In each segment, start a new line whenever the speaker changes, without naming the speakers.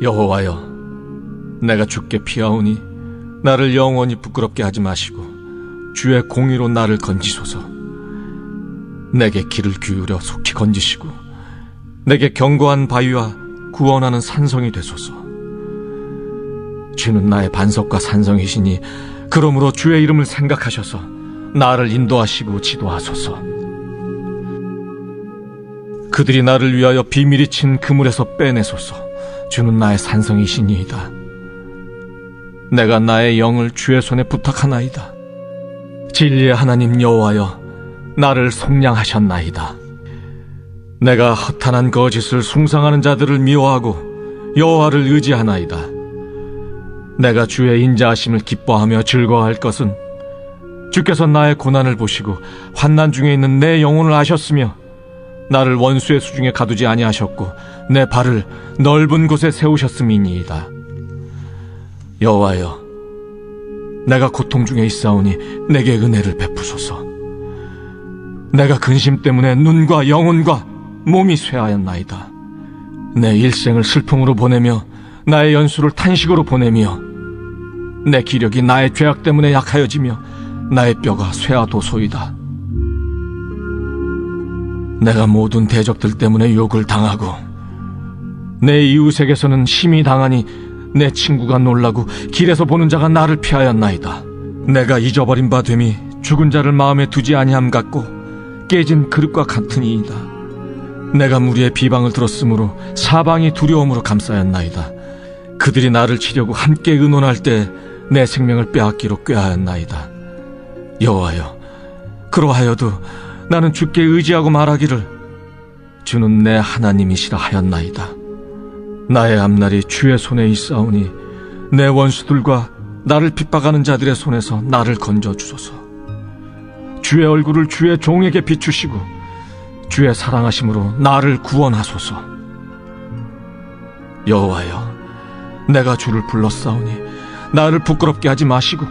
여호와여, 내가 주께 피하오니 나를 영원히 부끄럽게 하지 마시고 주의 공의로 나를 건지소서. 내게 귀를 기울여 속히 건지시고 내게 견고한 바위와 구원하는 산성이 되소서. 주는 나의 반석과 산성이시니 그러므로 주의 이름을 생각하셔서 나를 인도하시고 지도하소서. 그들이 나를 위하여 비밀이 친 그물에서 빼내소서. 주는 나의 산성이시니이다. 내가 나의 영을 주의 손에 부탁하나이다. 진리의 하나님 여호와여, 나를 속량하셨나이다. 내가 허탄한 거짓을 숭상하는 자들을 미워하고 여호와를 의지하나이다. 내가 주의 인자하심을 기뻐하며 즐거워할 것은 주께서 나의 고난을 보시고 환난 중에 있는 내 영혼을 아셨으며 나를 원수의 수중에 가두지 아니하셨고 내 발을 넓은 곳에 세우셨음이니이다. 여호와여, 내가 고통 중에 있사오니 내게 은혜를 베푸소서. 내가 근심 때문에 눈과 영혼과 몸이 쇠하였나이다. 내 일생을 슬픔으로 보내며 나의 연수를 탄식으로 보내며 내 기력이 나의 죄악 때문에 약하여지며 나의 뼈가 쇠하도소이다. 내가 모든 대적들 때문에 욕을 당하고 내 이웃에게서는 심히 당하니 내 친구가 놀라고 길에서 보는 자가 나를 피하였나이다. 내가 잊어버린 바 됨이 죽은 자를 마음에 두지 아니함 같고 깨진 그릇과 같으니이다. 내가 무리의 비방을 들었으므로 사방이 두려움으로 감싸였나이다. 그들이 나를 치려고 함께 의논할 때 내 생명을 빼앗기로 꾀하였나이다. 여호와여, 그러하여도 나는 주께 의지하고 말하기를 주는 내 하나님이시라 하였나이다. 나의 앞날이 주의 손에 있사오니 내 원수들과 나를 핍박하는 자들의 손에서 나를 건져주소서. 주의 얼굴을 주의 종에게 비추시고 주의 사랑하심으로 나를 구원하소서. 여호와여, 내가 주를 불렀사오니 나를 부끄럽게 하지 마시고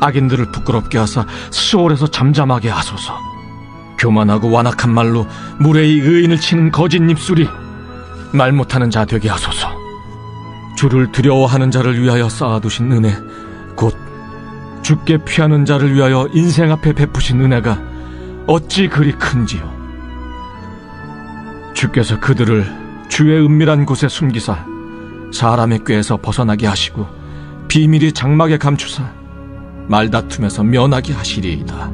악인들을 부끄럽게 하사 수월에서 잠잠하게 하소서. 교만하고 완악한 말로 무례히 의인을 치는 거짓 입술이 말 못하는 자 되게 하소서. 주를 두려워하는 자를 위하여 쌓아두신 은혜, 곧 주께 피하는 자를 위하여 인생 앞에 베푸신 은혜가 어찌 그리 큰지요. 주께서 그들을 주의 은밀한 곳에 숨기사 사람의 꾀에서 벗어나게 하시고 비밀이 장막에 감추사 말다툼에서 면하게 하시리이다.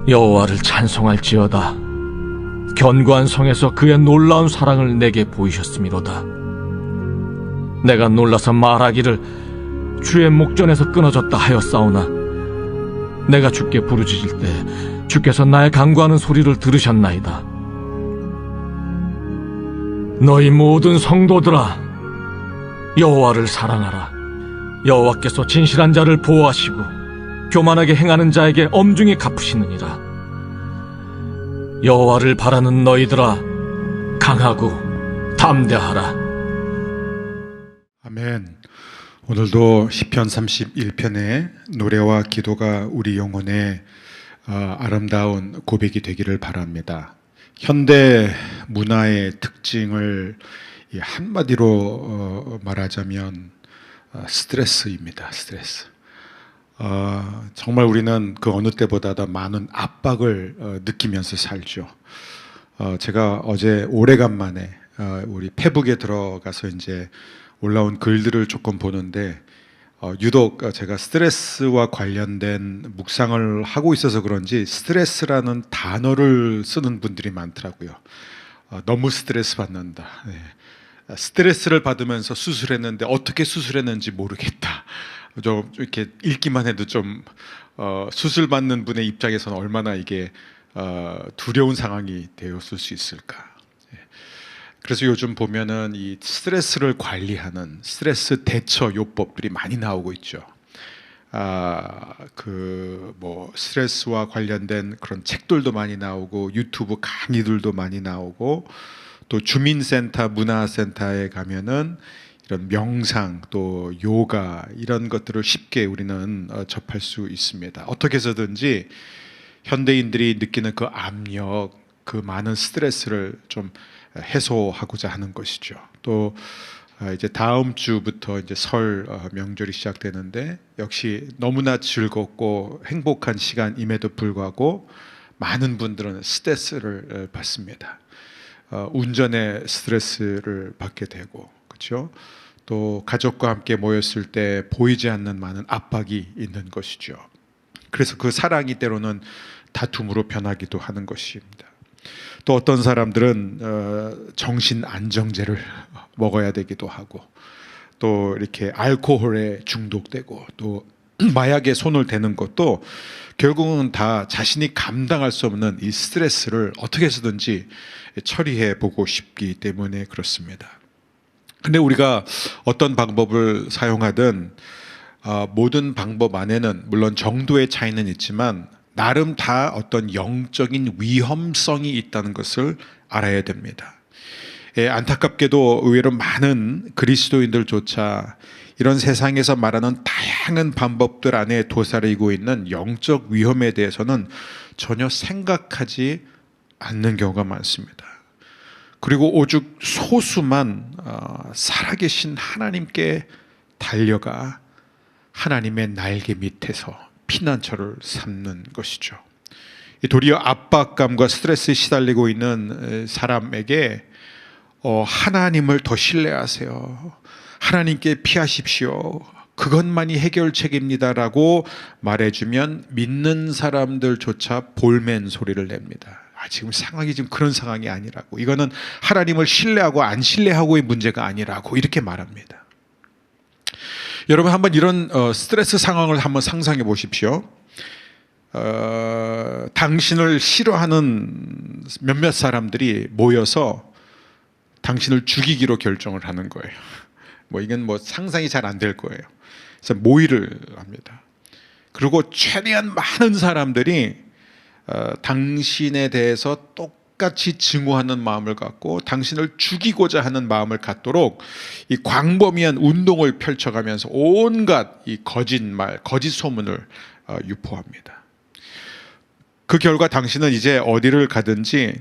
여호와를 찬송할지어다. 견고한 성에서 그의 놀라운 사랑을 내게 보이셨음이로다. 내가 놀라서 말하기를 주의 목전에서 끊어졌다 하였사오나 내가 주께 부르짖을 때 주께서 나의 간구하는 소리를 들으셨나이다. 너희 모든 성도들아, 여호와를 사랑하라. 여호와께서 진실한 자를 보호하시고 교만하게 행하는 자에게 엄중히 갚으시느니라. 여호와를 바라는 너희들아, 강하고 담대하라.
아멘. 오늘도 시편 31편의 노래와 기도가 우리 영혼의 아름다운 고백이 되기를 바랍니다. 현대 문화의 특징을 한마디로 말하자면 스트레스입니다. 스트레스. 정말 우리는 그 어느 때보다 더 많은 압박을 느끼면서 살죠. 제가 어제 오래간만에 우리 페북에 들어가서 이제 올라온 글들을 조금 보는데 유독 제가 스트레스와 관련된 묵상을 하고 있어서 그런지 스트레스라는 단어를 쓰는 분들이 많더라고요. 너무 스트레스 받는다. 네. 스트레스를 받으면서 수술했는데 어떻게 수술했는지 모르겠다. 좀 이렇게 읽기만 해도 좀 수술 받는 분의 입장에서는 얼마나 이게 두려운 상황이 되었을 수 있을까. 그래서 요즘 보면은 이 스트레스를 관리하는 스트레스 대처 요법들이 많이 나오고 있죠. 스트레스와 관련된 그런 책들도 많이 나오고 유튜브 강의들도 많이 나오고 또 주민센터, 문화센터에 가면은 이런 명상 또 요가 이런 것들을 쉽게 우리는 접할 수 있습니다. 어떻게 해서든지 현대인들이 느끼는 그 압력, 그 많은 스트레스를 좀 해소하고자 하는 것이죠. 또 이제 다음 주부터 이제 설 명절이 시작되는데 역시 너무나 즐겁고 행복한 시간임에도 불구하고 많은 분들은 스트레스를 받습니다. 운전에 스트레스를 받게 되고, 그렇죠? 또 가족과 함께 모였을 때 보이지 않는 많은 압박이 있는 것이죠. 그래서 그 사랑이 때로는 다툼으로 변하기도 하는 것입니다. 또 어떤 사람들은 정신 안정제를 먹어야 되기도 하고, 또 이렇게 알코올에 중독되고, 또 마약에 손을 대는 것도 결국은 다 자신이 감당할 수 없는 이 스트레스를 어떻게 해서든지 처리해 보고 싶기 때문에 그렇습니다. 근데 우리가 어떤 방법을 사용하든 모든 방법 안에는 물론 정도의 차이는 있지만 나름 다 어떤 영적인 위험성이 있다는 것을 알아야 됩니다. 안타깝게도 의외로 많은 그리스도인들조차 이런 세상에서 말하는 다양한 방법들 안에 도사리고 있는 영적 위험에 대해서는 전혀 생각하지 않는 경우가 많습니다. 그리고 오직 소수만 살아계신 하나님께 달려가 하나님의 날개 밑에서 피난처를 삼는 것이죠. 도리어 압박감과 스트레스에 시달리고 있는 사람에게 하나님을 더 신뢰하세요, 하나님께 피하십시오, 그것만이 해결책입니다라고 말해주면 믿는 사람들조차 볼멘 소리를 냅니다. 지금 상황이 지금 그런 상황이 아니라고, 이거는 하나님을 신뢰하고 안 신뢰하고의 문제가 아니라고 이렇게 말합니다. 여러분 한번 이런 스트레스 상황을 한번 상상해 보십시오. 당신을 싫어하는 몇몇 사람들이 모여서 당신을 죽이기로 결정을 하는 거예요. 이건 상상이 잘 안 될 거예요. 그래서 모의를 합니다. 그리고 최대한 많은 사람들이 당신에 대해서 똑같이 증오하는 마음을 갖고 당신을 죽이고자 하는 마음을 갖도록 이 광범위한 운동을 펼쳐가면서 온갖 이 거짓말, 거짓 소문을 유포합니다. 그 결과 당신은 이제 어디를 가든지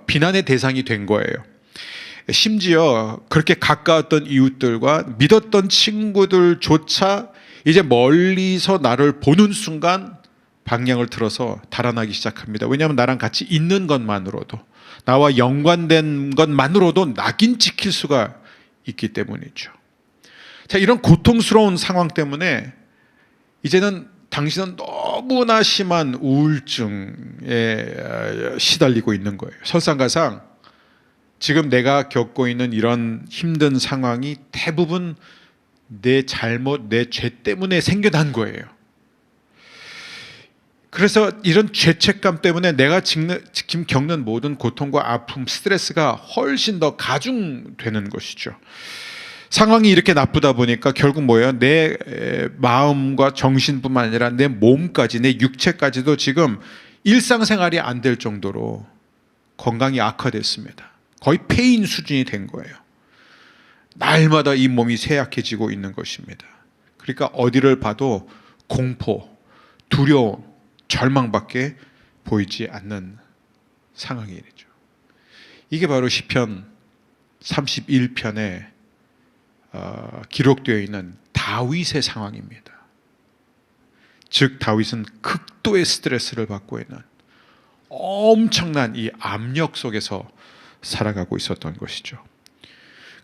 비난의 대상이 된 거예요. 심지어 그렇게 가까웠던 이웃들과 믿었던 친구들조차 이제 멀리서 나를 보는 순간 방향을 틀어서 달아나기 시작합니다. 왜냐하면 나랑 같이 있는 것만으로도, 나와 연관된 것만으로도 낙인 찍힐 수가 있기 때문이죠. 자, 이런 고통스러운 상황 때문에 이제는 당신은 너무나 심한 우울증에 시달리고 있는 거예요. 설상가상 지금 내가 겪고 있는 이런 힘든 상황이 대부분 내 잘못, 내 죄 때문에 생겨난 거예요. 그래서 이런 죄책감 때문에 내가 지금 겪는 모든 고통과 아픔, 스트레스가 훨씬 더 가중되는 것이죠. 상황이 이렇게 나쁘다 보니까 결국 뭐예요? 내 마음과 정신뿐만 아니라 내 몸까지, 내 육체까지도 지금 일상생활이 안 될 정도로 건강이 악화됐습니다. 거의 폐인 수준이 된 거예요. 날마다 이 몸이 쇠약해지고 있는 것입니다. 그러니까 어디를 봐도 공포, 두려움, 절망밖에 보이지 않는 상황이죠. 이게 바로 시편 31편에 기록되어 있는 다윗의 상황입니다. 즉 다윗은 극도의 스트레스를 받고 있는 엄청난 이 압력 속에서 살아가고 있었던 것이죠.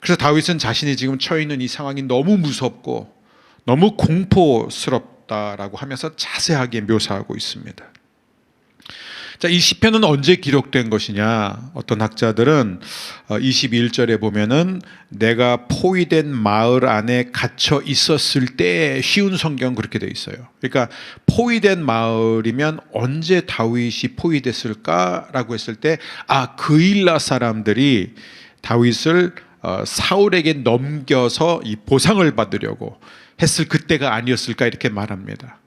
그래서 다윗은 자신이 지금 처해 있는 이 상황이 너무 무섭고 너무 공포스럽다라고 하면서 자세하게 묘사하고 있습니다. 자, 이 시편은 언제 기록된 것이냐? 어떤 학자들은 21절에 보면은 내가 포위된 마을 안에 갇혀 있었을 때, 쉬운 성경 그렇게 돼 있어요. 그러니까 포위된 마을이면 언제 다윗이 포위됐을까라고 했을 때, 그일라 사람들이 다윗을 사울에게 넘겨서 이 보상을 받으려고 했을 그때가 아니었을까 이렇게 말합니다.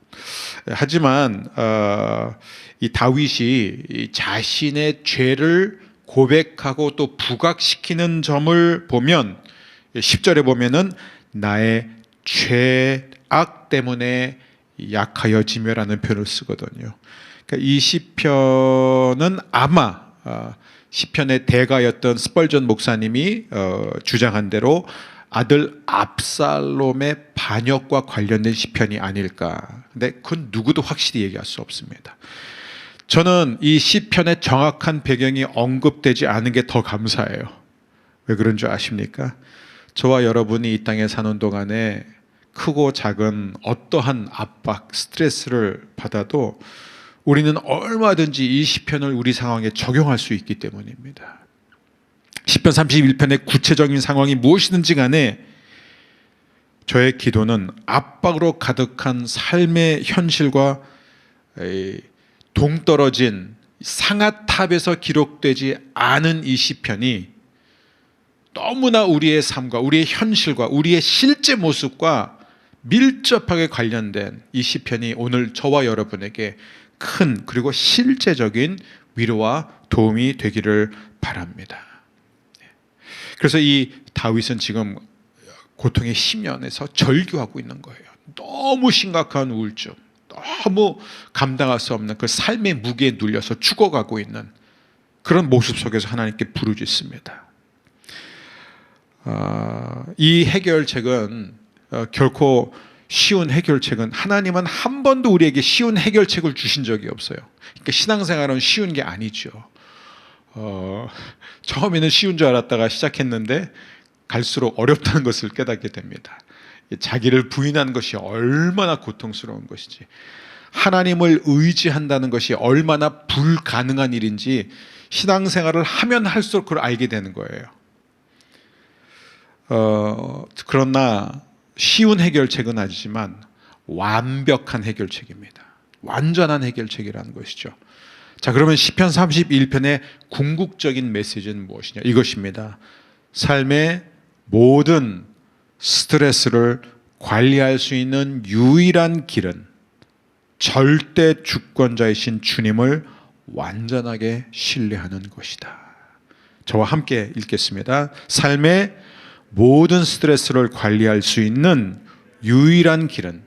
하지만 이 다윗이 자신의 죄를 고백하고 또 부각시키는 점을 보면 10절에 보면은 나의 죄악 때문에 약하여지며라는 표현을 쓰거든요. 그러니까 이 시편은 아마 시편의 대가였던 스펄전 목사님이 주장한 대로 아들 압살롬의 반역과 관련된 시편이 아닐까. 근데 그건 누구도 확실히 얘기할 수 없습니다. 저는 이 시편의 정확한 배경이 언급되지 않은 게 더 감사해요. 왜 그런 줄 아십니까? 저와 여러분이 이 땅에 사는 동안에 크고 작은 어떠한 압박, 스트레스를 받아도 우리는 얼마든지 이 시편을 우리 상황에 적용할 수 있기 때문입니다. 시편 31편의 구체적인 상황이 무엇이든지 간에 저의 기도는 압박으로 가득한 삶의 현실과 동떨어진 상아탑에서 기록되지 않은 이 시편이 너무나 우리의 삶과 우리의 현실과 우리의 실제 모습과 밀접하게 관련된 이 시편이 오늘 저와 여러분에게 큰 그리고 실제적인 위로와 도움이 되기를 바랍니다. 그래서 이 다윗은 지금 고통의 심연에서 절규하고 있는 거예요. 너무 심각한 우울증, 너무 감당할 수 없는 그 삶의 무게에 눌려서 죽어가고 있는 그런 모습 속에서 하나님께 부르짖습니다. 이 해결책은 결코 쉬운 해결책은, 하나님은 한 번도 우리에게 쉬운 해결책을 주신 적이 없어요. 그러니까 신앙생활은 쉬운 게 아니죠. 처음에는 쉬운 줄 알았다가 시작했는데 갈수록 어렵다는 것을 깨닫게 됩니다. 자기를 부인하는 것이 얼마나 고통스러운 것이지, 하나님을 의지한다는 것이 얼마나 불가능한 일인지 신앙생활을 하면 할수록 그걸 알게 되는 거예요. 그러나 쉬운 해결책은 아니지만 완벽한 해결책입니다. 완전한 해결책이라는 것이죠. 자, 그러면 시편 31편의 궁극적인 메시지는 무엇이냐? 이것입니다. 삶의 모든 스트레스를 관리할 수 있는 유일한 길은 절대 주권자이신 주님을 완전하게 신뢰하는 것이다. 저와 함께 읽겠습니다. 삶의 모든 스트레스를 관리할 수 있는 유일한 길은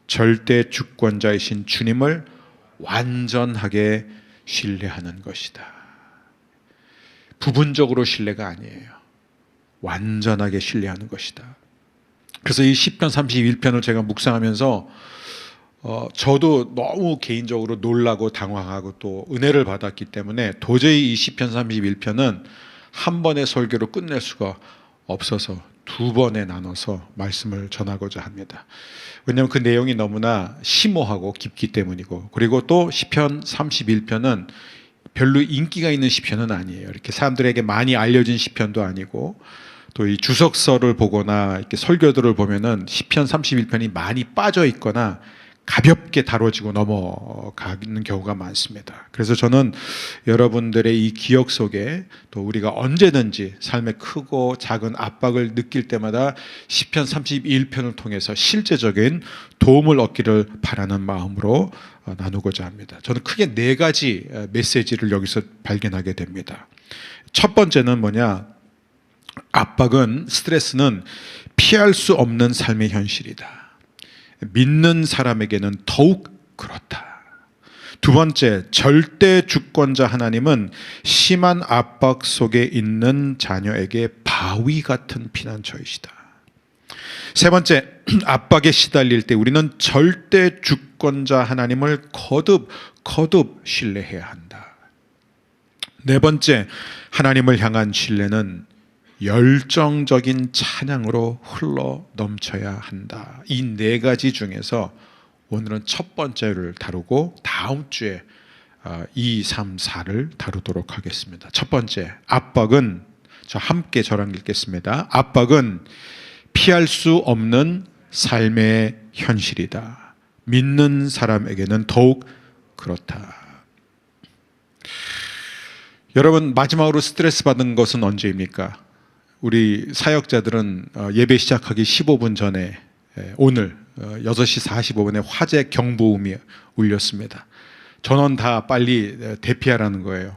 절대 주권자이신 주님을 완전하게 신뢰하는 것이다. 부분적으로 신뢰가 아니에요. 완전하게 신뢰하는 것이다. 그래서 이 시편 31편을 제가 묵상하면서 저도 너무 개인적으로 놀라고 당황하고 또 은혜를 받았기 때문에 도저히 이 시편 31편은 한 번의 설교로 끝낼 수가 없어서 두 번에 나눠서 말씀을 전하고자 합니다. 왜냐하면 그 내용이 너무나 심오하고 깊기 때문이고, 그리고 또 시편 31편은 별로 인기가 있는 시편은 아니에요. 이렇게 사람들에게 많이 알려진 시편도 아니고, 또 이 주석서를 보거나 이렇게 설교들을 보면은 시편 31편이 많이 빠져 있거나 가볍게 다뤄지고 넘어가는 경우가 많습니다. 그래서 저는 여러분들의 이 기억 속에 또 우리가 언제든지 삶의 크고 작은 압박을 느낄 때마다 시편 31편을 통해서 실제적인 도움을 얻기를 바라는 마음으로 나누고자 합니다. 저는 크게 네 가지 메시지를 여기서 발견하게 됩니다. 첫 번째는 뭐냐? 압박은, 스트레스는 피할 수 없는 삶의 현실이다. 믿는 사람에게는 더욱 그렇다. 두 번째, 절대 주권자 하나님은 심한 압박 속에 있는 자녀에게 바위 같은 피난처이시다. 세 번째, 압박에 시달릴 때 우리는 절대 주권자 하나님을 거듭 신뢰해야 한다. 네 번째, 하나님을 향한 신뢰는 열정적인 찬양으로 흘러 넘쳐야 한다. 이 네 가지 중에서 오늘은 첫 번째를 다루고 다음 주에 2, 3, 4를 다루도록 하겠습니다. 첫 번째, 압박은, 함께 저랑 읽겠습니다. 압박은 피할 수 없는 삶의 현실이다. 믿는 사람에게는 더욱 그렇다. 여러분, 마지막으로 스트레스 받은 것은 언제입니까? 우리 사역자들은 예배 시작하기 15분 전에 오늘 6시 45분에 화재 경보음이 울렸습니다. 전원 다 빨리 대피하라는 거예요.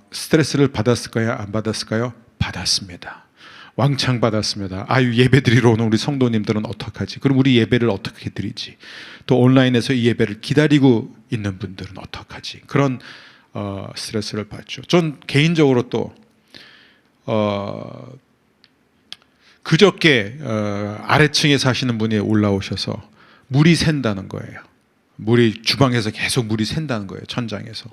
스트레스를 받았을까요? 안 받았을까요? 받았습니다. 왕창 받았습니다. 아유, 예배 드리러 오는 우리 성도님들은 어떡하지? 그럼 우리 예배를 어떻게 드리지? 또 온라인에서 이 예배를 기다리고 있는 분들은 어떡하지? 그런 스트레스를 받죠. 전 개인적으로 또 그저께 아래층에 사시는 분이 올라오셔서 물이 샌다는 거예요. 물이 주방에서 계속 물이 샌다는 거예요. 천장에서.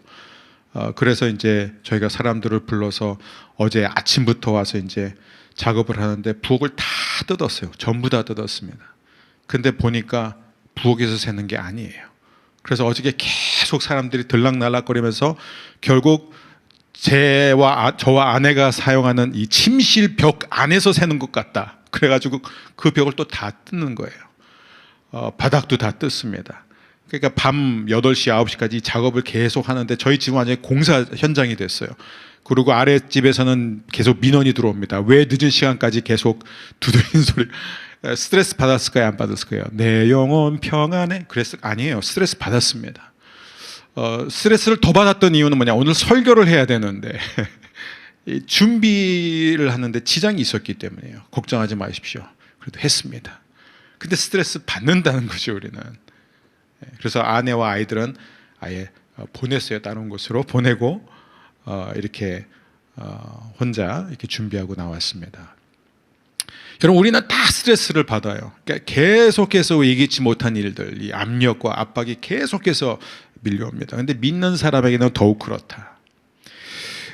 그래서 이제 저희가 사람들을 불러서 어제 아침부터 와서 이제 작업을 하는데 부엌을 다 뜯었어요. 전부 다 뜯었습니다. 근데 보니까 부엌에서 새는 게 아니에요. 그래서 어저께 계속 사람들이 들락날락거리면서 결국 저와 아내가 사용하는 이 침실 벽 안에서 새는 것 같다. 그래가지고 그 벽을 또 다 뜯는 거예요. 바닥도 다 뜯습니다. 그러니까 밤 8시, 9시까지 작업을 계속 하는데 저희 집은 완전히 공사 현장이 됐어요. 그리고 아랫집에서는 계속 민원이 들어옵니다. 왜 늦은 시간까지 계속 두드리는 소리. 스트레스 받았을까요? 안 받았을까요? 내 영혼 평안해. 아니에요. 스트레스 받았습니다. 스트레스를 더 받았던 이유는 뭐냐? 오늘 설교를 해야 되는데 준비를 하는데 지장이 있었기 때문이에요. 걱정하지 마십시오. 그래도 했습니다. 근데 스트레스 받는다는 거죠, 우리는. 그래서 아내와 아이들은 아예 보냈어요. 다른 곳으로 보내고 이렇게 혼자 이렇게 준비하고 나왔습니다. 여러분, 우리는 다 스트레스를 받아요. 그러니까 계속해서 얘기치 못한 일들, 이 압력과 압박이 계속해서 밀려옵니다. 그런데 믿는 사람에게는 더욱 그렇다.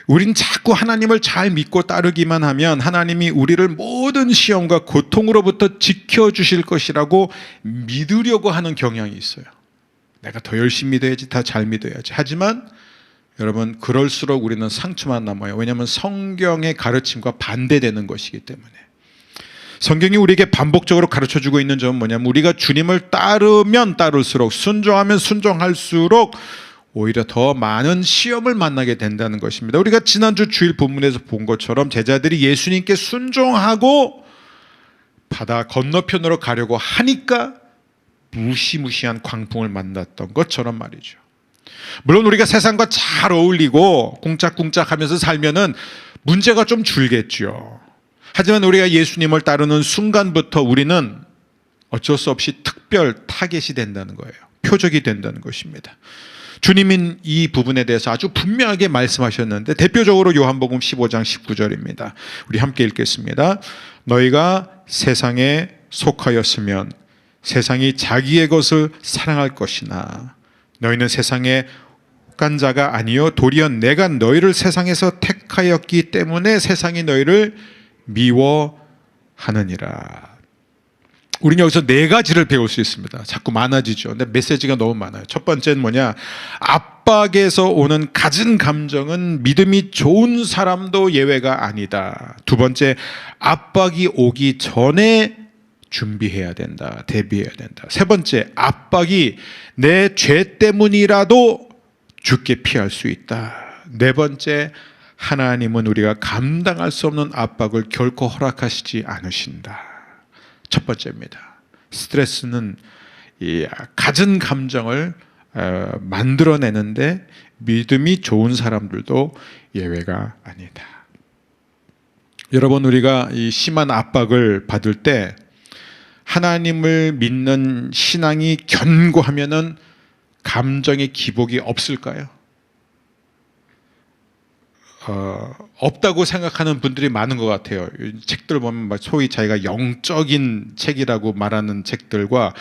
우린 자꾸 하나님을 잘 믿고 따르기만 하면 하나님이 우리를 모든 시험과 고통으로부터 지켜주실 것이라고 믿으려고 하는 경향이 있어요. 내가 더 열심히 믿어야지, 더 잘 믿어야지. 하지만 여러분, 그럴수록 우리는 상처만 남아요. 왜냐하면 성경의 가르침과 반대되는 것이기 때문에. 성경이 우리에게 반복적으로 가르쳐주고 있는 점은 뭐냐면 우리가 주님을 따르면 따를수록, 순종하면 순종할수록 오히려 더 많은 시험을 만나게 된다는 것입니다. 우리가 지난주 주일 본문에서 본 것처럼 제자들이 예수님께 순종하고 바다 건너편으로 가려고 하니까 무시무시한 광풍을 만났던 것처럼 말이죠. 물론 우리가 세상과 잘 어울리고 꿍짝꿍짝 하면서 살면은 문제가 좀 줄겠죠. 하지만 우리가 예수님을 따르는 순간부터 우리는 어쩔 수 없이 특별 타겟이 된다는 거예요. 표적이 된다는 것입니다. 주님은 이 부분에 대해서 아주 분명하게 말씀하셨는데 대표적으로 요한복음 15장 19절입니다. 우리 함께 읽겠습니다. 너희가 세상에 속하였으면 세상이 자기의 것을 사랑할 것이나 너희는 세상에 속한 자가 아니요 도리어 내가 너희를 세상에서 택하였기 때문에 세상이 너희를 미워하느니라. 우리는 여기서 네 가지를 배울 수 있습니다. 자꾸 많아지죠. 근데 메시지가 너무 많아요. 첫 번째는 뭐냐? 압박에서 오는 갖은 감정은 믿음이 좋은 사람도 예외가 아니다. 두 번째, 압박이 오기 전에 준비해야 된다. 대비해야 된다. 세 번째, 압박이 내 죄 때문이라도 죽게 피할 수 있다. 네 번째, 하나님은 우리가 감당할 수 없는 압박을 결코 허락하시지 않으신다. 첫 번째입니다. 스트레스는 이 갖은 감정을 만들어내는데 믿음이 좋은 사람들도 예외가 아니다. 여러분, 우리가 이 심한 압박을 받을 때 하나님을 믿는 신앙이 견고하면은 감정의 기복이 없을까요? 없다고 생각하는 분들이 많은 것 같아요. 책들 보면 소위 자기가 영적인 책이라고 말하는 책들과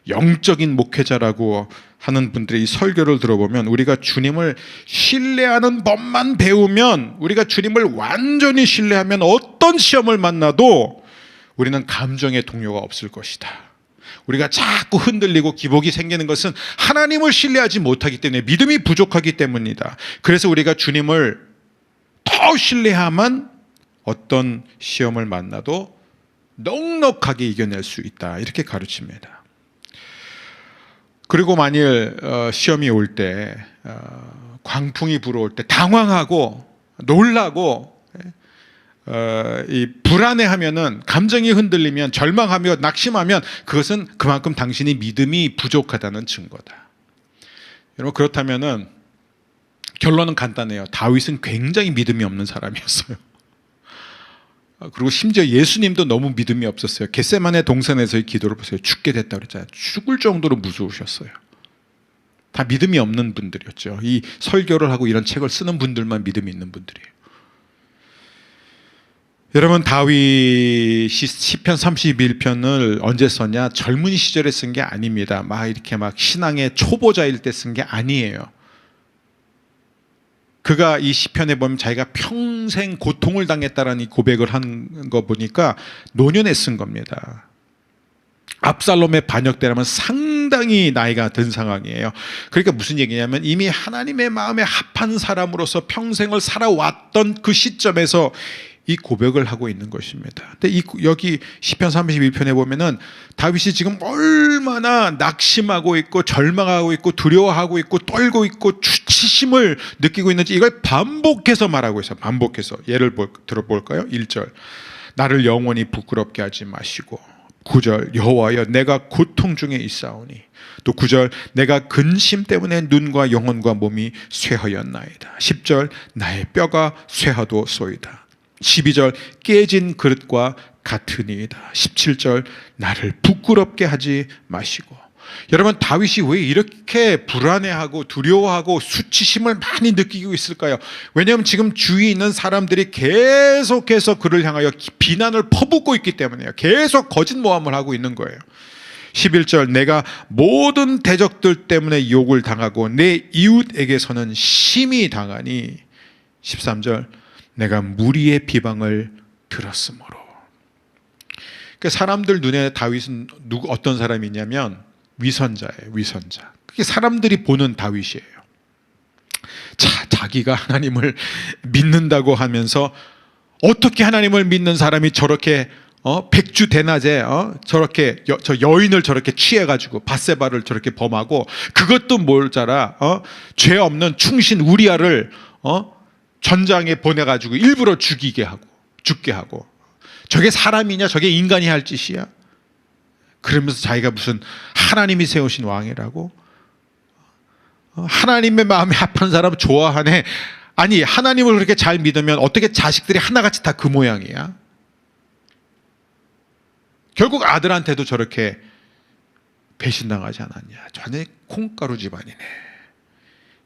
영적인 목회자라고 하는 분들의 이 설교를 들어보면 우리가 주님을 신뢰하는 법만 배우면, 우리가 주님을 완전히 신뢰하면 어떤 시험을 만나도 우리는 감정의 동요가 없을 것이다. 우리가 자꾸 흔들리고 기복이 생기는 것은 하나님을 신뢰하지 못하기 때문에, 믿음이 부족하기 때문이다. 그래서 우리가 주님을 더 신뢰야만 어떤 시험을 만나도 넉넉하게 이겨낼 수 있다. 이렇게 가르칩니다. 그리고 만일 시험이 올 때, 광풍이 불어올 때 당황하고 놀라고 이 불안해하면은, 감정이 흔들리면, 절망하며 낙심하면 그것은 그만큼 당신이 믿음이 부족하다는 증거다. 여러분, 그렇다면은 결론은 간단해요. 다윗은 굉장히 믿음이 없는 사람이었어요. 그리고 심지어 예수님도 너무 믿음이 없었어요. 겟세마네 동산에서의 기도를 보세요. 죽게 됐다고 그랬잖아요. 죽을 정도로 무서우셨어요. 다 믿음이 없는 분들이었죠. 이 설교를 하고 이런 책을 쓰는 분들만 믿음이 있는 분들이에요. 여러분, 다윗이 시편 31편을 언제 썼냐? 젊은 시절에 쓴 게 아닙니다. 막 이렇게 막 신앙의 초보자일 때 쓴 게 아니에요. 그가 이 시편에 보면 자기가 평생 고통을 당했다라는 이 고백을 한 거 보니까 노년에 쓴 겁니다. 압살롬의 반역 때라면 상당히 나이가 든 상황이에요. 그러니까 무슨 얘기냐면 이미 하나님의 마음에 합한 사람으로서 평생을 살아왔던 그 시점에서 이 고백을 하고 있는 것입니다. 근데 여기 시편 31편에 보면은 다윗이 지금 얼마나 낙심하고 있고 절망하고 있고 두려워하고 있고 떨고 있고 수치심을 느끼고 있는지 이걸 반복해서 말하고 있어요. 반복해서. 예를 들어볼까요? 1절 나를 영원히 부끄럽게 하지 마시고, 9절 여호와여 내가 고통 중에 있사오니, 또 9절 내가 근심 때문에 눈과 영혼과 몸이 쇠하였나이다. 10절 나의 뼈가 쇠하도소이다. 12절 깨진 그릇과 같으니이다. 17절 나를 부끄럽게 하지 마시고. 여러분, 다윗이 왜 이렇게 불안해하고 두려워하고 수치심을 많이 느끼고 있을까요? 왜냐하면 지금 주위에 있는 사람들이 계속해서 그를 향하여 비난을 퍼붓고 있기 때문이에요. 계속 거짓 모함을 하고 있는 거예요. 11절 내가 모든 대적들 때문에 욕을 당하고 내 이웃에게서는 심히 당하니. 13절 내가 무리의 비방을 들었으므로. 그러니까 사람들 눈에 다윗은 어떤 사람이냐면 위선자예요. 위선자. 그게 사람들이 보는 다윗이에요. 자기가 하나님을 믿는다고 하면서 어떻게 하나님을 믿는 사람이 저렇게 백주 대낮에 저렇게 저 여인을 저렇게 취해가지고 밧세바를 저렇게 범하고, 그것도 모자라 죄 없는 충신 우리아를 전장에 보내가지고 일부러 죽게 하고, 저게 사람이냐 저게 인간이 할 짓이야? 그러면서 자기가 무슨 하나님이 세우신 왕이라고? 하나님의 마음에 합한 사람 좋아하네. 아니, 하나님을 그렇게 잘 믿으면 어떻게 자식들이 하나같이 다 그 모양이야? 결국 아들한테도 저렇게 배신당하지 않았냐? 완전히 콩가루 집안이네.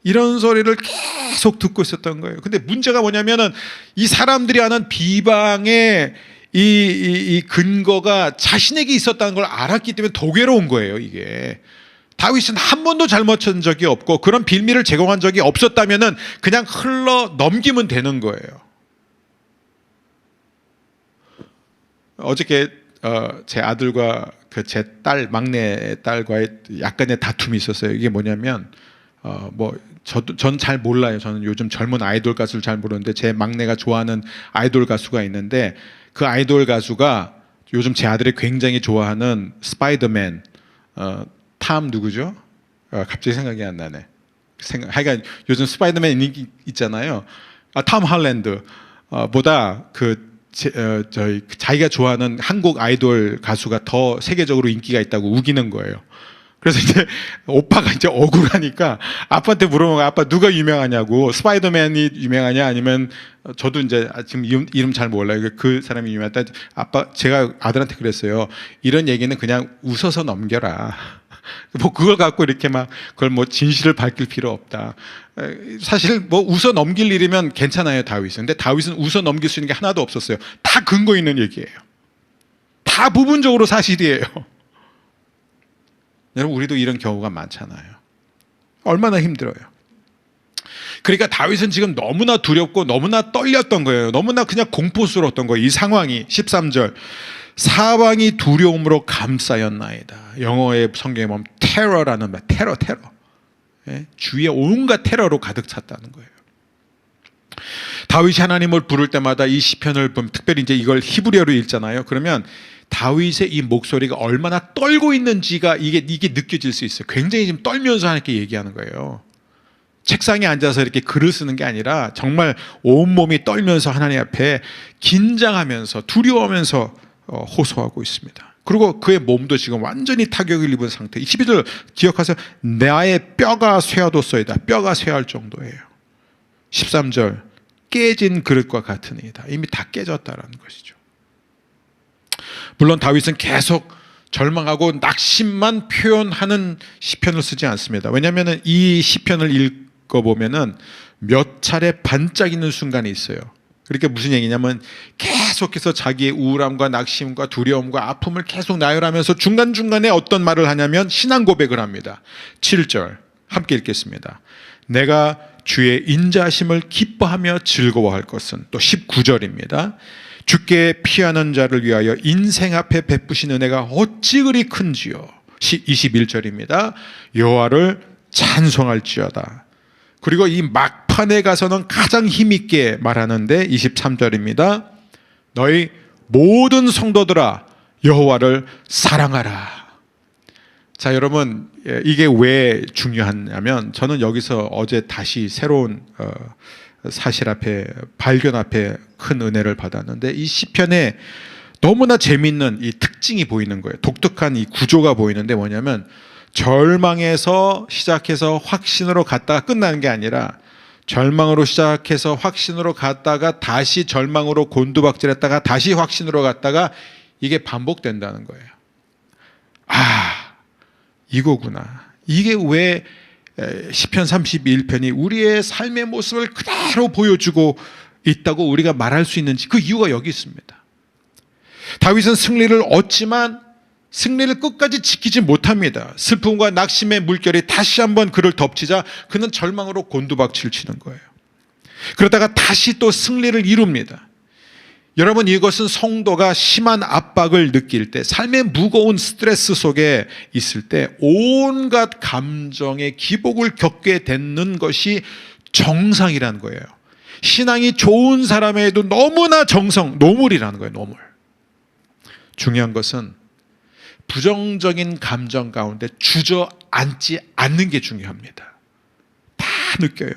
이런 소리를 계속 듣고 있었던 거예요. 근데 문제가 뭐냐면은 이 사람들이 하는 비방의 이 근거가 자신에게 있었다는 걸 알았기 때문에 더 괴로운 거예요, 이게. 다윗은 한 번도 잘못한 적이 없고 그런 빌미를 제공한 적이 없었다면은 그냥 흘러 넘기면 되는 거예요. 어저께 제 아들과 제 막내 딸과의 약간의 다툼이 있었어요. 이게 뭐냐면 전 잘 몰라요. 저는 요즘 젊은 아이돌 가수를 잘 모르는데 제 막내가 좋아하는 아이돌 가수가 있는데, 그 아이돌 가수가 요즘 제 아들이 굉장히 좋아하는 스파이더맨, 탐 누구죠? 갑자기 생각이 안 나네. 하여간 요즘 스파이더맨 인기 있잖아요. 톰 할랜드 보다 자기가 좋아하는 한국 아이돌 가수가 더 세계적으로 인기가 있다고 우기는 거예요. 그래서 이제 오빠가 이제 억울하니까 아빠한테 물어보면, 아빠 누가 유명하냐고, 스파이더맨이 유명하냐 아니면 저도 이제 지금 이름 잘 몰라요. 그 사람이 유명하다. 아빠, 제가 아들한테 그랬어요. 이런 얘기는 그냥 웃어서 넘겨라. 뭐 그걸 갖고 이렇게 막 그걸 뭐 진실을 밝힐 필요 없다. 사실 뭐 웃어 넘길 일이면 괜찮아요, 다윗은. 근데 다윗은 웃어 넘길 수 있는 게 하나도 없었어요. 다 근거 있는 얘기예요. 다 부분적으로 사실이에요. 여러분, 우리도 이런 경우가 많잖아요. 얼마나 힘들어요. 그러니까 다윗은 지금 너무나 두렵고 너무나 떨렸던 거예요. 너무나 그냥 공포스러웠던 거예요. 이 상황이. 13절 사방이 두려움으로 감싸였나이다. 영어의 성경에 보면 테러라는 말, 테러. 예? 주위에 온갖 테러로 가득 찼다는 거예요. 다윗이 하나님을 부를 때마다 이 시편을 보면, 특별히 이제 이걸 히브리어로 읽잖아요. 그러면 다윗의 이 목소리가 얼마나 떨고 있는지가 이게 느껴질 수 있어요. 굉장히 지금 떨면서 하나님께 얘기하는 거예요. 책상에 앉아서 이렇게 글을 쓰는 게 아니라 정말 온몸이 떨면서 하나님 앞에 긴장하면서 두려워하면서 호소하고 있습니다. 그리고 그의 몸도 지금 완전히 타격을 입은 상태. 12절 기억하세요. 나의 뼈가 쇠하도소이다. 뼈가 쇠할 정도예요. 13절 깨진 그릇과 같으니이다. 이미 다 깨졌다라는 것이죠. 물론 다윗은 계속 절망하고 낙심만 표현하는 시편을 쓰지 않습니다. 왜냐하면 이 시편을 읽어보면 몇 차례 반짝이는 순간이 있어요. 그러니까 무슨 얘기냐면 계속해서 자기의 우울함과 낙심과 두려움과 아픔을 계속 나열하면서 중간중간에 어떤 말을 하냐면 신앙 고백을 합니다. 7절 함께 읽겠습니다. 내가 주의 인자하심을 기뻐하며 즐거워할 것은, 또 19절입니다. 주께 피하는 자를 위하여 인생 앞에 베푸신 은혜가 어찌 그리 큰지요. 21절입니다. 여호와를 찬송할지어다. 그리고 이 막판에 가서는 가장 힘있게 말하는데 23절입니다. 너희 모든 성도들아 여호와를 사랑하라. 자, 여러분, 이게 왜 중요하냐면 저는 여기서 어제 다시 새로운 사실 앞에, 발견 앞에 큰 은혜를 받았는데, 이 시편에 너무나 재밌는 이 특징이 보이는 거예요. 독특한 이 구조가 보이는데 뭐냐면 절망에서 시작해서 확신으로 갔다가 끝나는 게 아니라 절망으로 시작해서 확신으로 갔다가 다시 절망으로 곤두박질했다가 다시 확신으로 갔다가 이게 반복된다는 거예요. 아, 이거구나. 이게 왜 시편 31편이 우리의 삶의 모습을 그대로 보여주고 있다고 우리가 말할 수 있는지, 그 이유가 여기 있습니다. 다윗은 승리를 얻지만 승리를 끝까지 지키지 못합니다. 슬픔과 낙심의 물결이 다시 한번 그를 덮치자 그는 절망으로 곤두박질 치는 거예요. 그러다가 다시 또 승리를 이룹니다. 여러분, 이것은 성도가 심한 압박을 느낄 때, 삶의 무거운 스트레스 속에 있을 때 온갖 감정의 기복을 겪게 되는 것이 정상이라는 거예요. 신앙이 좋은 사람에도 너무나 노물이라는 거예요. 노물. 중요한 것은 부정적인 감정 가운데 주저앉지 않는 게 중요합니다. 다 느껴요.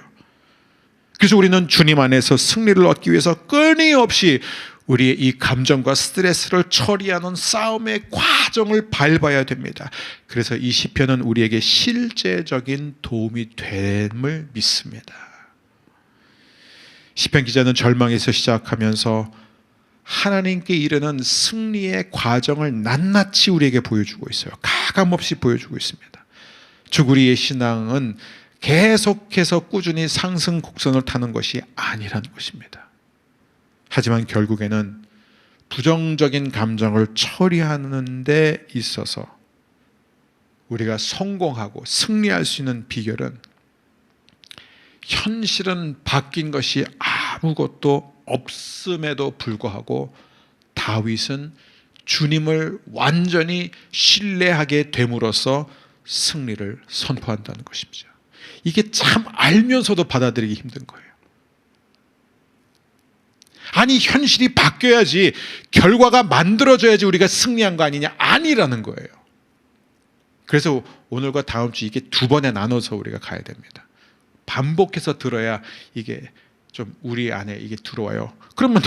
그래서 우리는 주님 안에서 승리를 얻기 위해서 끊임없이 우리의 이 감정과 스트레스를 처리하는 싸움의 과정을 밟아야 됩니다. 그래서 이 시편은 우리에게 실제적인 도움이 됨을 믿습니다. 시편 기자는 절망에서 시작하면서 하나님께 이르는 승리의 과정을 낱낱이 우리에게 보여주고 있어요. 가감없이 보여주고 있습니다. 즉 우리의 신앙은 계속해서 꾸준히 상승 곡선을 타는 것이 아니라는 것입니다. 하지만 결국에는 부정적인 감정을 처리하는 데 있어서 우리가 성공하고 승리할 수 있는 비결은 현실은 바뀐 것이 아무것도 없음에도 불구하고 다윗은 주님을 완전히 신뢰하게 됨으로써 승리를 선포한다는 것입니다. 이게 참 알면서도 받아들이기 힘든 거예요. 아니, 현실이 바뀌어야지, 결과가 만들어져야지 우리가 승리한 거 아니냐? 아니라는 거예요. 그래서 오늘과 다음 주 이게 두 번에 나눠서 우리가 가야 됩니다. 반복해서 들어야 이게 좀 우리 안에 이게 들어와요. 그러면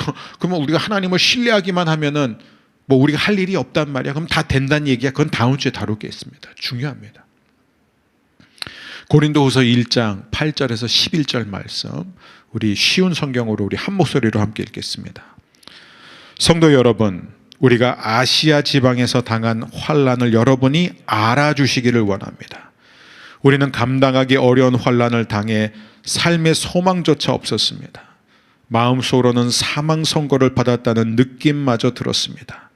우리가 하나님을 신뢰하기만 하면은 뭐 우리가 할 일이 없단 말이야. 그럼 다 된다는 얘기야. 그건 다음 주에 다루겠습니다. 중요합니다. 고린도후서 1장 8절에서 11절 말씀, 우리 쉬운 성경으로 우리 한 목소리로 함께 읽겠습니다. 성도 여러분, 우리가 아시아 지방에서 당한 환난을 여러분이 알아주시기를 원합니다. 우리는 감당하기 어려운 환난을 당해 삶의 소망조차 없었습니다. 마음속으로는 사망 선고를 받았다는 느낌마저 들었습니다.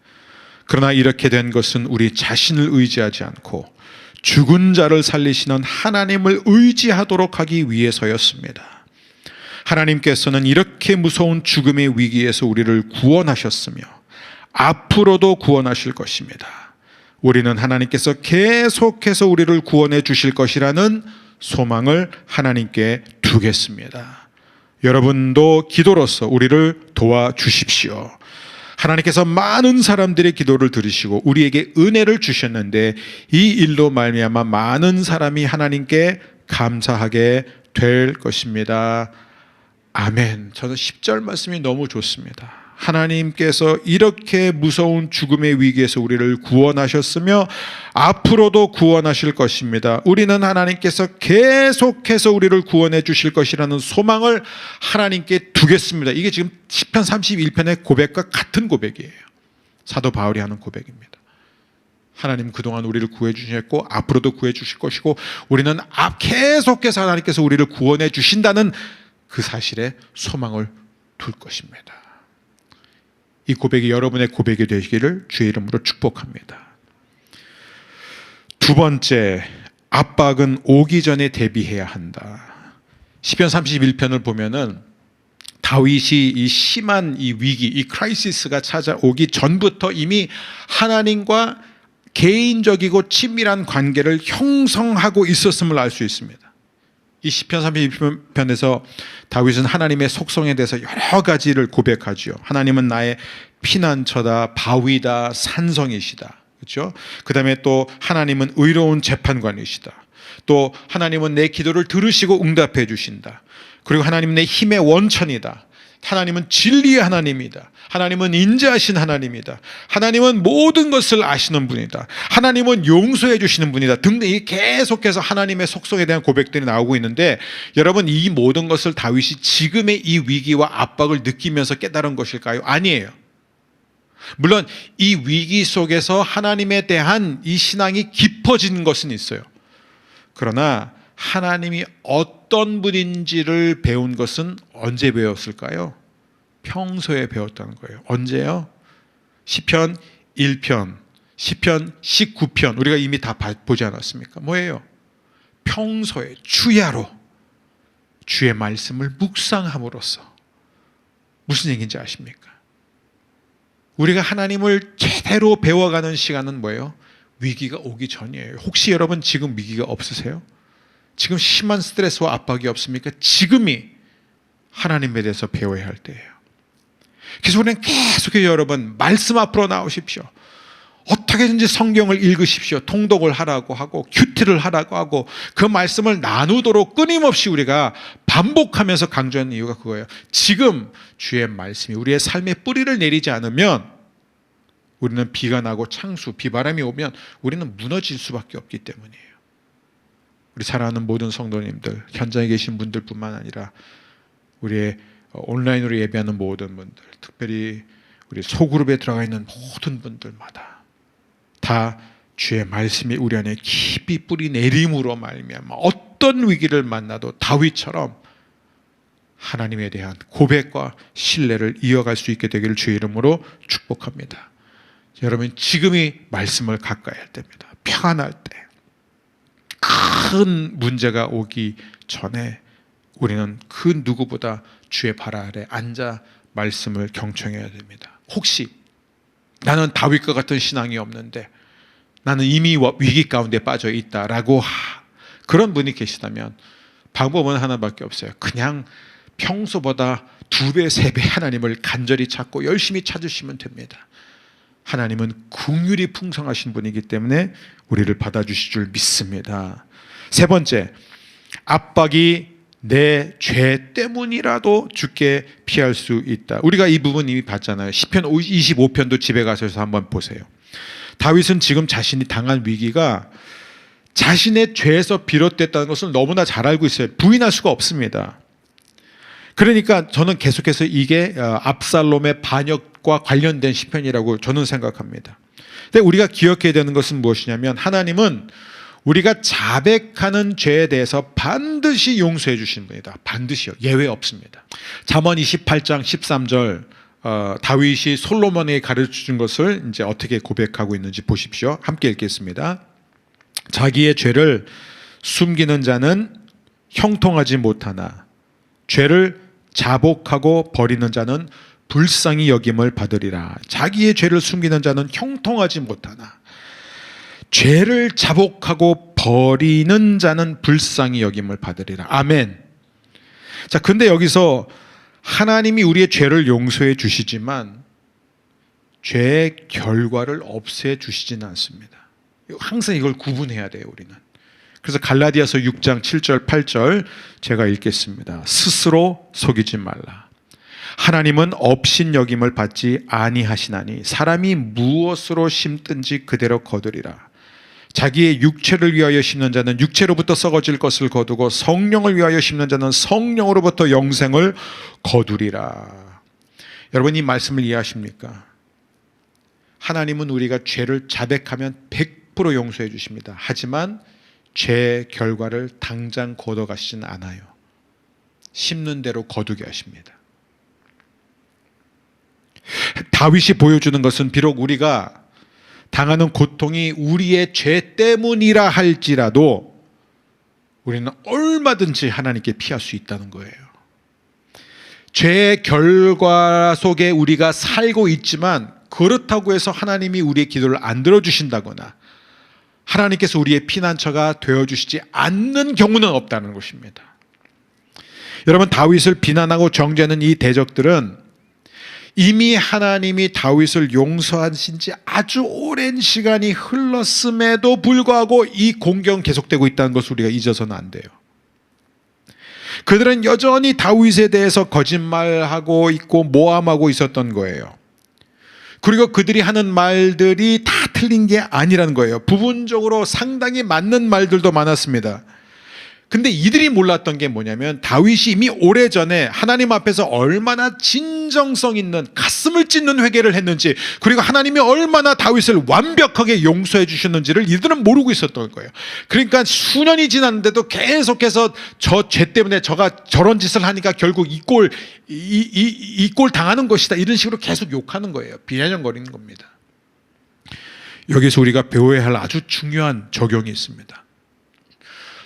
그러나 이렇게 된 것은 우리 자신을 의지하지 않고 죽은 자를 살리시는 하나님을 의지하도록 하기 위해서였습니다. 하나님께서는 이렇게 무서운 죽음의 위기에서 우리를 구원하셨으며 앞으로도 구원하실 것입니다. 우리는 하나님께서 계속해서 우리를 구원해 주실 것이라는 소망을 하나님께 두겠습니다. 여러분도 기도로서 우리를 도와주십시오. 하나님께서 많은 사람들의 기도를 들으시고 우리에게 은혜를 주셨는데 이 일로 말미암아 많은 사람이 하나님께 감사하게 될 것입니다. 아멘. 저는 10절 말씀이 너무 좋습니다. 하나님께서 이렇게 무서운 죽음의 위기에서 우리를 구원하셨으며 앞으로도 구원하실 것입니다. 우리는 하나님께서 계속해서 우리를 구원해 주실 것이라는 소망을 하나님께 두겠습니다. 이게 지금 시편 31편의 고백과 같은 고백이에요. 사도 바울이 하는 고백입니다. 하나님 그동안 우리를 구해 주셨고 앞으로도 구해 주실 것이고 우리는 계속해서 하나님께서 우리를 구원해 주신다는 그 사실에 소망을 둘 것입니다. 이 고백이 여러분의 고백이 되시기를 주의 이름으로 축복합니다. 두 번째, 압박은 오기 전에 대비해야 한다. 시편 31편을 보면은 다윗이 이 심한 이 위기, 이 크라이시스가 찾아오기 전부터 이미 하나님과 개인적이고 친밀한 관계를 형성하고 있었음을 알 수 있습니다. 이 시편 31편에서 다윗은 하나님의 속성에 대해서 여러 가지를 고백하죠. 하나님은 나의 피난처다, 바위다, 산성이시다. 그렇죠? 그다음에 또 하나님은 의로운 재판관이시다. 또 하나님은 내 기도를 들으시고 응답해 주신다. 그리고 하나님은 내 힘의 원천이다. 하나님은 진리의 하나님이다. 하나님은 인자하신 하나님이다. 하나님은 모든 것을 아시는 분이다. 하나님은 용서해 주시는 분이다. 등등 계속해서 하나님의 속성에 대한 고백들이 나오고 있는데 여러분 이 모든 것을 다윗이 지금의 이 위기와 압박을 느끼면서 깨달은 것일까요? 아니에요. 물론 이 위기 속에서 하나님에 대한 이 신앙이 깊어진 것은 있어요. 그러나 하나님이 어떤 분인지를 배운 것은 언제 배웠을까요? 평소에 배웠다는 거예요. 언제요? 시편 1편, 시편 19편 우리가 이미 다 보지 않았습니까? 뭐예요? 평소에 주야로 주의 말씀을 묵상함으로써 무슨 얘기인지 아십니까? 우리가 하나님을 제대로 배워가는 시간은 뭐예요? 위기가 오기 전이에요. 혹시 여러분 지금 위기가 없으세요? 지금 심한 스트레스와 압박이 없습니까? 지금이 하나님에 대해서 배워야 할 때예요. 그래서 우리는 계속해서 여러분 말씀 앞으로 나오십시오. 어떻게든지 성경을 읽으십시오. 통독을 하라고 하고 큐티를 하라고 하고 그 말씀을 나누도록 끊임없이 우리가 반복하면서 강조하는 이유가 그거예요. 지금 주의 말씀이 우리의 삶에 뿌리를 내리지 않으면 우리는 비가 나고 창수, 비바람이 오면 우리는 무너질 수밖에 없기 때문이에요. 우리 사랑하는 모든 성도님들, 현장에 계신 분들뿐만 아니라 우리의 온라인으로 예배하는 모든 분들, 특별히 우리 소그룹에 들어가 있는 모든 분들마다 다 주의 말씀이 우리 안에 깊이 뿌리 내림으로 말미암아 어떤 위기를 만나도 다윗처럼 하나님에 대한 고백과 신뢰를 이어갈 수 있게 되기를 주의 이름으로 축복합니다. 여러분 지금이 말씀을 가까이 할 때입니다. 평안할 때, 큰 문제가 오기 전에 우리는 그 누구보다 주의 발 아래 앉아 말씀을 경청해야 됩니다. 혹시 나는 다윗과 같은 신앙이 없는데 나는 이미 위기 가운데 빠져 있다라고 그런 분이 계시다면 방법은 하나밖에 없어요. 그냥 평소보다 2배, 3배 하나님을 간절히 찾고 열심히 찾으시면 됩니다. 하나님은 긍휼이 풍성하신 분이기 때문에 우리를 받아주실 줄 믿습니다. 세 번째, 압박이 내 죄 때문이라도 죽게 피할 수 있다. 우리가 이 부분 이미 봤잖아요. 시편 25편도 집에 가셔서 한번 보세요. 다윗은 지금 자신이 당한 위기가 자신의 죄에서 비롯됐다는 것을 너무나 잘 알고 있어요. 부인할 수가 없습니다. 그러니까 저는 계속해서 이게 압살롬의 반역과 관련된 시편이라고 저는 생각합니다. 근데 우리가 기억해야 되는 것은 무엇이냐면 하나님은 우리가 자백하는 죄에 대해서 반드시 용서해 주시는 분이다. 반드시요. 예외 없습니다. 잠언 28장 13절 다윗이 솔로몬에게 가르쳐준 것을 이제 어떻게 고백하고 있는지 보십시오. 함께 읽겠습니다. 자기의 죄를 숨기는 자는 형통하지 못하나 죄를 자복하고 버리는 자는 불쌍히 여김을 받으리라. 자기의 죄를 숨기는 자는 형통하지 못하나 죄를 자복하고 버리는 자는 불쌍히 여김을 받으리라. 아멘. 자, 근데 여기서 하나님이 우리의 죄를 용서해 주시지만 죄의 결과를 없애 주시지는 않습니다. 항상 이걸 구분해야 돼요, 우리는. 그래서 갈라디아서 6장 7절 8절 제가 읽겠습니다. 스스로 속이지 말라. 하나님은 업신여김을 받지 아니하시나니 사람이 무엇으로 심든지 그대로 거두리라. 자기의 육체를 위하여 심는 자는 육체로부터 썩어질 것을 거두고 성령을 위하여 심는 자는 성령으로부터 영생을 거두리라. 여러분 이 말씀을 이해하십니까? 하나님은 우리가 죄를 자백하면 100% 용서해 주십니다. 하지만 죄 결과를 당장 걷어가시진 않아요. 심는 대로 거두게 하십니다. 다윗이 보여주는 것은 비록 우리가 당하는 고통이 우리의 죄 때문이라 할지라도 우리는 얼마든지 하나님께 피할 수 있다는 거예요. 죄의 결과 속에 우리가 살고 있지만 그렇다고 해서 하나님이 우리의 기도를 안 들어주신다거나 하나님께서 우리의 피난처가 되어주시지 않는 경우는 없다는 것입니다. 여러분, 다윗을 비난하고 정죄하는 이 대적들은 이미 하나님이 다윗을 용서하신 지 아주 오랜 시간이 흘렀음에도 불구하고 이 공경은 계속되고 있다는 것을 우리가 잊어서는 안 돼요. 그들은 여전히 다윗에 대해서 거짓말하고 있고 모함하고 있었던 거예요. 그리고 그들이 하는 말들이 다 틀린 게 아니라는 거예요. 부분적으로 상당히 맞는 말들도 많았습니다. 근데 이들이 몰랐던 게 뭐냐면 다윗이 이미 오래전에 하나님 앞에서 얼마나 진정성 있는 가슴을 찢는 회개를 했는지, 그리고 하나님이 얼마나 다윗을 완벽하게 용서해 주셨는지를 이들은 모르고 있었던 거예요. 그러니까 수년이 지났는데도 계속해서 저 죄 때문에 저가 저런 짓을 하니까 결국 이 꼴 당하는 것이다, 이런 식으로 계속 욕하는 거예요. 비아냥거리는 겁니다. 여기서 우리가 배워야 할 아주 중요한 적용이 있습니다.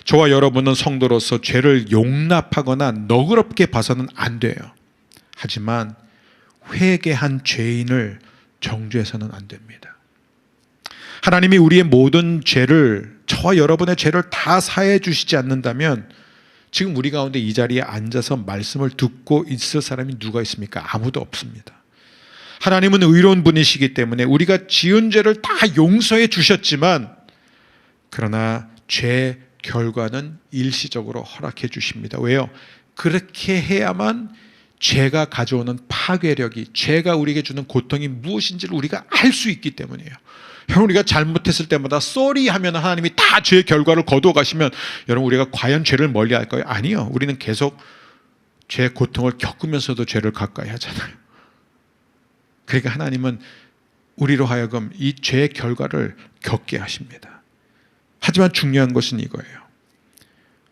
저와 여러분은 성도로서 죄를 용납하거나 너그럽게 봐서는 안 돼요. 하지만 회개한 죄인을 정죄해서는 안 됩니다. 하나님이 우리의 모든 죄를, 저와 여러분의 죄를 다 사해 주시지 않는다면 지금 우리 가운데 이 자리에 앉아서 말씀을 듣고 있을 사람이 누가 있습니까? 아무도 없습니다. 하나님은 의로운 분이시기 때문에 우리가 지은 죄를 다 용서해 주셨지만, 그러나 죄 결과는 일시적으로 허락해 주십니다. 왜요? 그렇게 해야만 죄가 가져오는 파괴력이, 죄가 우리에게 주는 고통이 무엇인지를 우리가 알 수 있기 때문이에요. 우리가 잘못했을 때마다 쏘리 하면 하나님이 다 죄의 결과를 거두어 가시면 여러분, 우리가 과연 죄를 멀리 할까요? 아니요. 우리는 계속 죄의 고통을 겪으면서도 죄를 가까이 하잖아요. 그러니까 하나님은 우리로 하여금 이 죄의 결과를 겪게 하십니다. 하지만 중요한 것은 이거예요.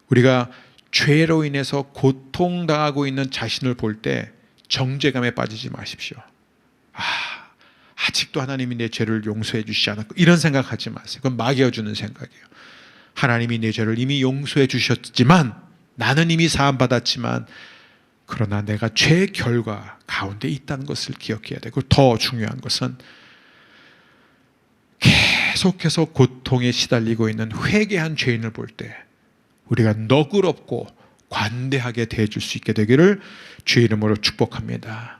우리가 죄로 인해서 고통당하고 있는 자신을 볼 때 정죄감에 빠지지 마십시오. 아직도 하나님이 내 죄를 용서해 주시지 않았고, 이런 생각하지 마세요. 그건 막여주는 생각이에요. 하나님이 내 죄를 이미 용서해 주셨지만, 나는 이미 사함받았지만, 그러나 내가 죄의 결과 가운데 있다는 것을 기억해야 되고, 더 중요한 것은 계속해서 고통에 시달리고 있는 회개한 죄인을 볼 때 우리가 너그럽고 관대하게 대해줄 수 있게 되기를 주의 이름으로 축복합니다.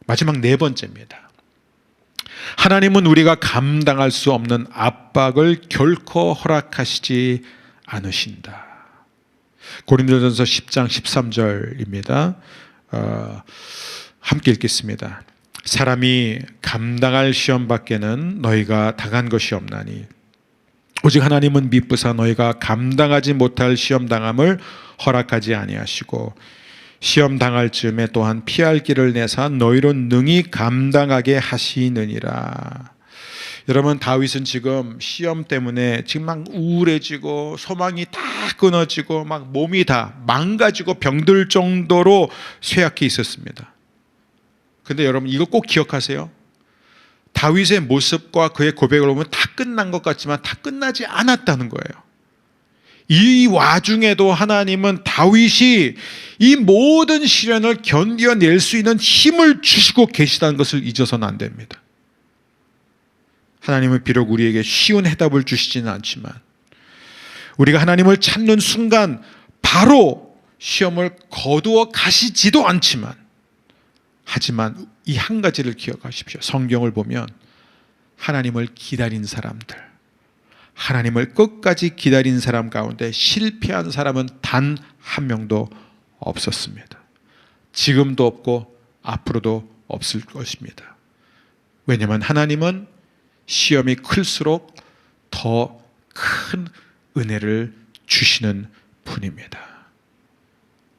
마지막 네 번째입니다. 하나님은 우리가 감당할 수 없는 압박을 결코 허락하시지 않으신다. 고린도전서 10장 13절입니다. 함께 읽겠습니다. 사람이 감당할 시험 밖에는 너희가 당한 것이 없나니 오직 하나님은 미쁘사 너희가 감당하지 못할 시험 당함을 허락하지 아니하시고 시험 당할 즈음에 또한 피할 길을 내사 너희로 능히 감당하게 하시느니라. 여러분, 다윗은 지금 시험 때문에 지금 막 우울해지고 소망이 다 끊어지고 막 몸이 다 망가지고 병들 정도로 쇠약해 있었습니다. 근데 여러분, 이거 꼭 기억하세요. 다윗의 모습과 그의 고백을 보면 다 끝난 것 같지만 다 끝나지 않았다는 거예요. 이 와중에도 하나님은 다윗이 이 모든 시련을 견뎌낼 수 있는 힘을 주시고 계시다는 것을 잊어서는 안 됩니다. 하나님은 비록 우리에게 쉬운 해답을 주시지는 않지만, 우리가 하나님을 찾는 순간 바로 시험을 거두어 가시지도 않지만, 하지만 이 한 가지를 기억하십시오. 성경을 보면 하나님을 기다린 사람들, 하나님을 끝까지 기다린 사람 가운데 실패한 사람은 단 한 명도 없었습니다. 지금도 없고 앞으로도 없을 것입니다. 왜냐하면 하나님은 시험이 클수록 더 큰 은혜를 주시는 분입니다.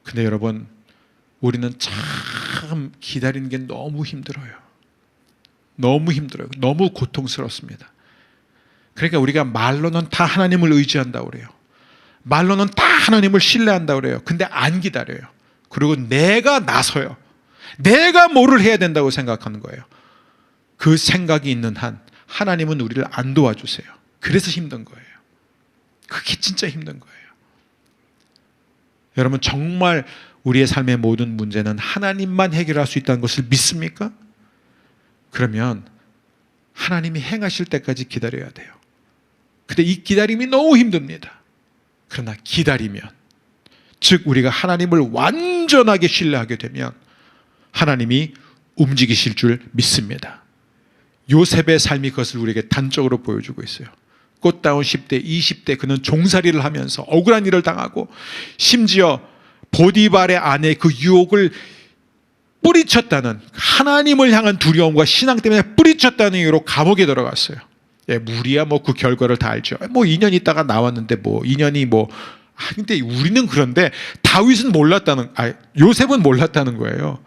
근데 여러분, 우리는 참 기다리는 게 너무 힘들어요. 너무 힘들어요. 너무 고통스럽습니다. 그러니까 우리가 말로는 다 하나님을 의지한다고 그래요. 말로는 다 하나님을 신뢰한다고 그래요. 근데 안 기다려요. 그리고 내가 나서요. 내가 뭐를 해야 된다고 생각하는 거예요. 그 생각이 있는 한 하나님은 우리를 안 도와주세요. 그래서 힘든 거예요. 그게 진짜 힘든 거예요. 여러분, 정말 우리의 삶의 모든 문제는 하나님만 해결할 수 있다는 것을 믿습니까? 그러면 하나님이 행하실 때까지 기다려야 돼요. 근데 이 기다림이 너무 힘듭니다. 그러나 기다리면, 즉 우리가 하나님을 완전하게 신뢰하게 되면 하나님이 움직이실 줄 믿습니다. 요셉의 삶이 그것을 우리에게 단적으로 보여주고 있어요. 꽃다운 10대, 20대 그는 종살이를 하면서 억울한 일을 당하고 심지어 보디발의 아내 그 유혹을 뿌리쳤다는, 하나님을 향한 두려움과 신앙 때문에 뿌리쳤다는 이유로 감옥에 들어갔어요. 무리야 뭐 그 결과를 다 알죠. 뭐 2년 있다가 나왔는데 뭐 2년이 뭐 근데 우리는 그런데 다윗은 몰랐다는, 요셉은 몰랐다는 거예요.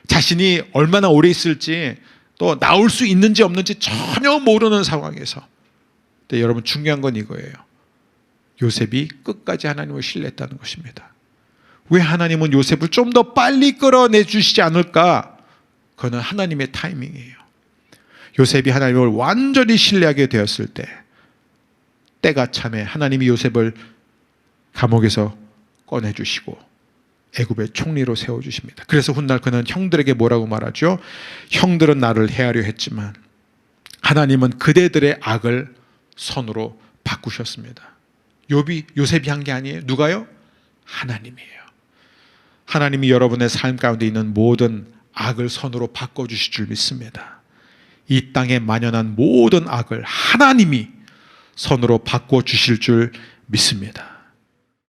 자신이 얼마나 오래 있을지 또 나올 수 있는지 없는지 전혀 모르는 상황에서. 근데 여러분, 중요한 건 이거예요. 요셉이 끝까지 하나님을 신뢰했다는 것입니다. 왜 하나님은 요셉을 좀 더 빨리 끌어내 주시지 않을까? 그건 하나님의 타이밍이에요. 요셉이 하나님을 완전히 신뢰하게 되었을 때, 때가 참에 하나님이 요셉을 감옥에서 꺼내주시고 애굽의 총리로 세워주십니다. 그래서 훗날 그는 형들에게 뭐라고 말하죠? 형들은 나를 해하려 했지만 하나님은 그대들의 악을 선으로 바꾸셨습니다. 요셉이 한 게 아니에요. 누가요? 하나님이에요. 하나님이 여러분의 삶 가운데 있는 모든 악을 선으로 바꿔주실 줄 믿습니다. 이 땅에 만연한 모든 악을 하나님이 선으로 바꿔주실 줄 믿습니다.